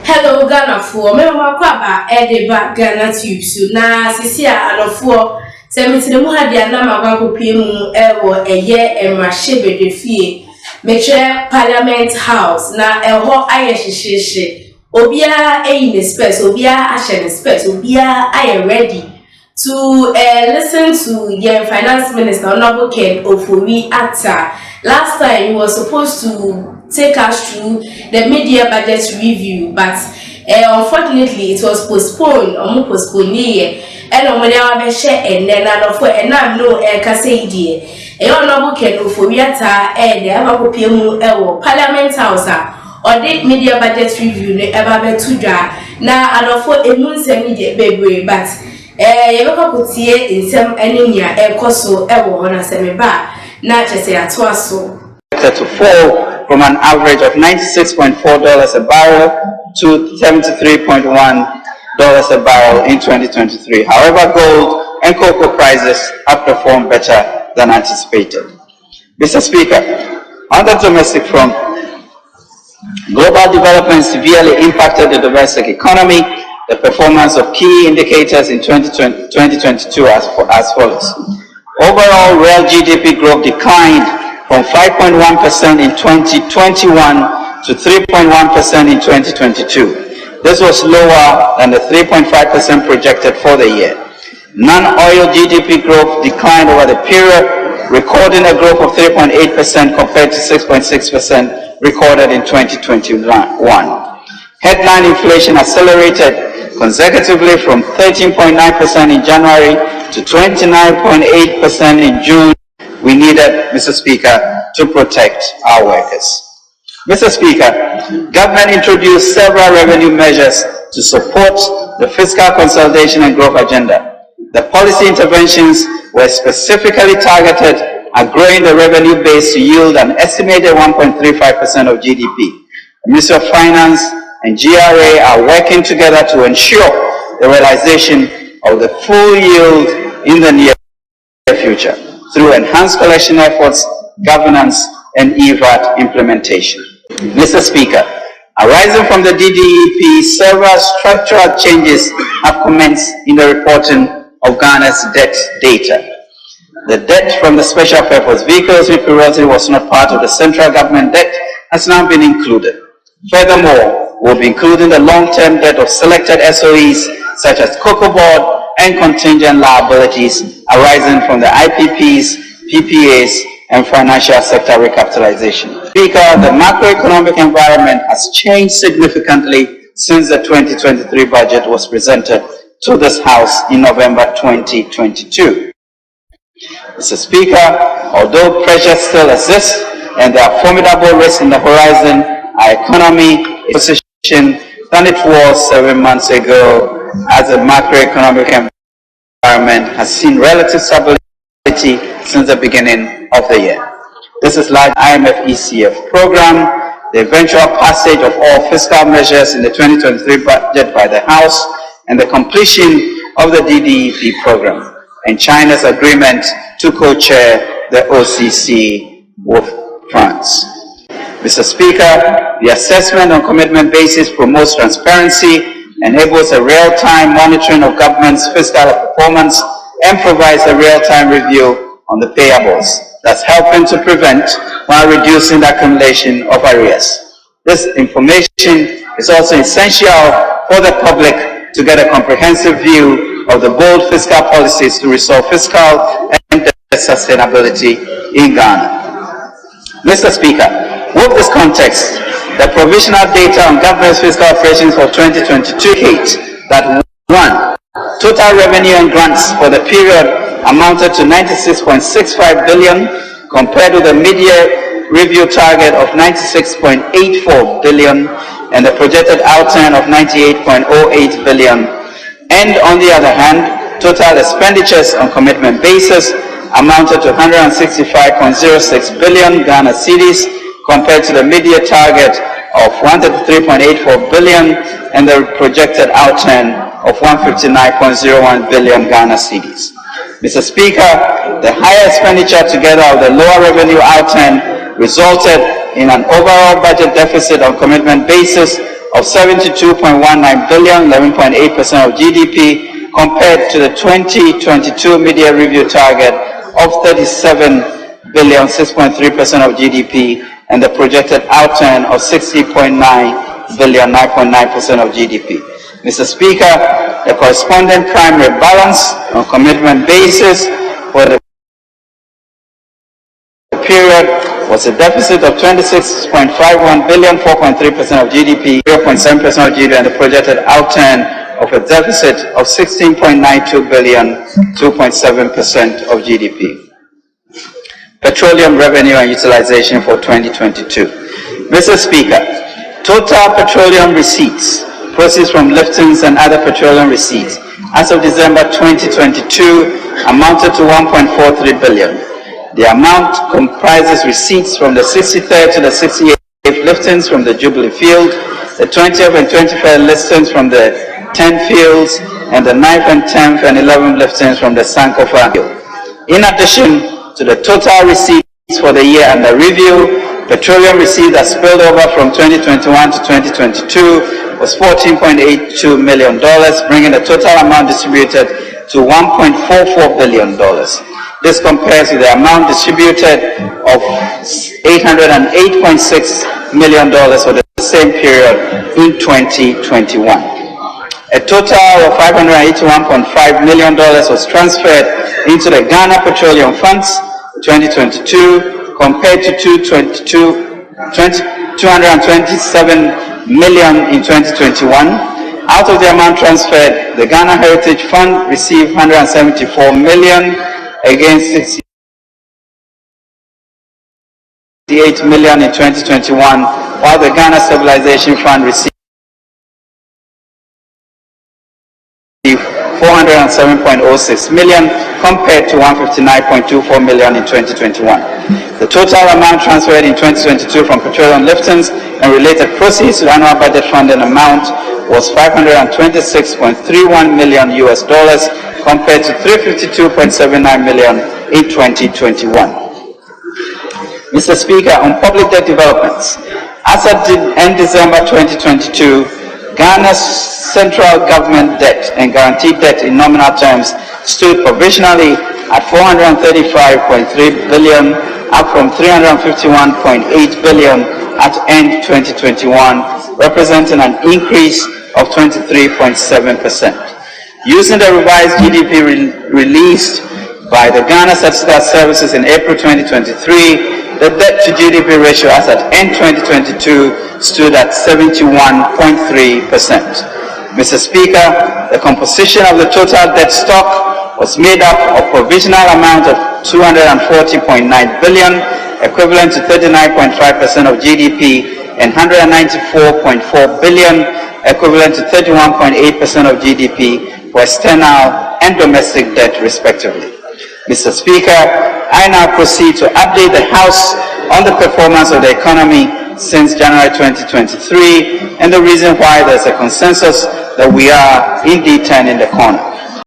Hello Ghana for me kwaba edeba Ghana tube so na sisi adofo se mitire mu ha dia na magwakopie mu ewo eye emrahye bedefie meche Parliament House na eho aye hyehyehye obia eyi ne space obia ahye ne space obia aye ready to listen to the finance minister Honorable Ofori Atta. Last time he was supposed to take us through the media budget review, but unfortunately it was postponed. And then I know Honorable Ofori Atta the Parliament House or the media budget review na adofo emunse media bebre but yebeka kutie insem eninya ekoso ewo na semeba na chese atwaso to fall from an average of $96.4 a barrel to $73.1 a barrel in 2023. However, gold and cocoa prices have performed better than anticipated. Mr. Speaker, on the domestic front, global development severely impacted the domestic economy. The performance of key indicators in 2022 as follows. Overall, real GDP growth declined from 5.1% in 2021 to 3.1% in 2022. This was lower than the 3.5% projected for the year. Non-oil GDP growth declined over the period, recording a growth of 3.8% compared to 6.6% recorded in 2021. Headline inflation accelerated consecutively from 13.9% in January to 29.8% in June. We needed, Mr. Speaker, to protect our workers. Mr. Speaker, government introduced several revenue measures to support the fiscal consolidation and growth agenda. The policy interventions were specifically targeted at growing the revenue base to yield an estimated 1.35% of GDP. The Ministry of Finance and GRA are working together to ensure the realization of the full yield in the near future through enhanced collection efforts, governance, and EVAT implementation. Mr. Speaker, arising from the DDEP, several structural changes have commenced in the reporting of Ghana's debt data. The debt from the special purpose vehicles we periodically was not part of the central government debt has now been included. Furthermore, we'll be including the long-term debt of selected SOEs such as Cocoa Board and contingent liabilities arising from the IPPs, PPAs, and financial sector recapitalization. Speaker, the macroeconomic environment has changed significantly since the 2023 budget was presented to this House in November 2022. Mr. Speaker, although pressure still exists and there are formidable risks in the horizon, our economy is positioned than it was 7 months ago, as the macroeconomic environment has seen relative stability since the beginning of the year. This is like IMF ECF program, the eventual passage of all fiscal measures in the 2023 budget by the House, and the completion of the DDEP program, and China's agreement to co-chair the OCC with France. Mr. Speaker, the assessment on commitment basis promotes transparency, enables a real-time monitoring of government's fiscal performance, and provides a real-time review on the payables, thus helping to prevent while reducing the accumulation of arrears. This information is also essential for the public to get a comprehensive view of the bold fiscal policies to restore fiscal and debt sustainability in Ghana. Mr. Speaker, with this context, the provisional data on government's fiscal operations for 2022 indicates that 1. Total revenue and grants for the period amounted to 96.65 billion compared to the mid-year review target of 96.84 billion and the projected outturn of 98.08 billion. And on the other hand, total expenditures on commitment basis amounted to 165.06 billion Ghana cedis compared to the mid-year target of 133.84 billion and the projected outturn of 159.01 billion Ghana cedis. Mr. Speaker, the higher expenditure together with the lower revenue outturn resulted in an overall budget deficit on commitment basis of 72.19 billion, 11.8% of GDP, compared to the 2022 mid-year review target of 37 billion, 6.3% of GDP, and the projected outturn of 60.9 billion, 9.9% of GDP. Mr. Speaker, the corresponding primary balance on commitment basis for the period was a deficit of 26.51 billion, 4.3% of GDP, 0.7% of GDP, and the projected outturn of a deficit of 16.92 billion, 2.7% of GDP. Petroleum revenue and utilization for 2022. Mr. Speaker, total petroleum receipts, proceeds from liftings and other petroleum receipts, as of December 2022, amounted to 1.43 billion. The amount comprises receipts from the 63rd to the 68th liftings from the Jubilee field, the 20th and 23rd liftings from the 10 fields, and the 9th and 10th and 11th liftings from the Sankofa field. In addition to the total receipts for the year under review, petroleum receipts that spilled over from 2021 to 2022 was $14.82 million, bringing the total amount distributed to $1.44 billion. This compares with the amount distributed of $808.6 million for the same period in 2021. A total of $581.5 million was transferred into the Ghana Petroleum Funds 2022 compared to $227 million in 2021. Out of the amount transferred, the Ghana Heritage Fund received $174 million against $68 million in 2021, while the Ghana Stabilization Fund received $407.06 million compared to $159.24 million in 2021. The total amount transferred in 2022 from petroleum liftings and related proceeds to the annual budget funding amount was $526.31 million US dollars compared to $352.79 million in 2021. Mr. Speaker, on public debt developments, as at end December 2022, Ghana's central government debt and guaranteed debt in nominal terms stood provisionally at $435.3 billion, up from $351.8 billion at end 2021, representing an increase of 23.7%. Using the revised GDP released by the Ghana Statistical Services in April 2023, the debt to GDP ratio as at end 2022 stood at 71.3%. Mr. Speaker, the composition of the total debt stock was made up of provisional amount of $240.9 billion, equivalent to 39.5% of GDP, and $194.4 billion, equivalent to 31.8% of GDP, for external and domestic debt, respectively. Mr. Speaker, I now proceed to update the House on the performance of the economy since January 2023 and the reason why there's a consensus that we are indeed turning the corner.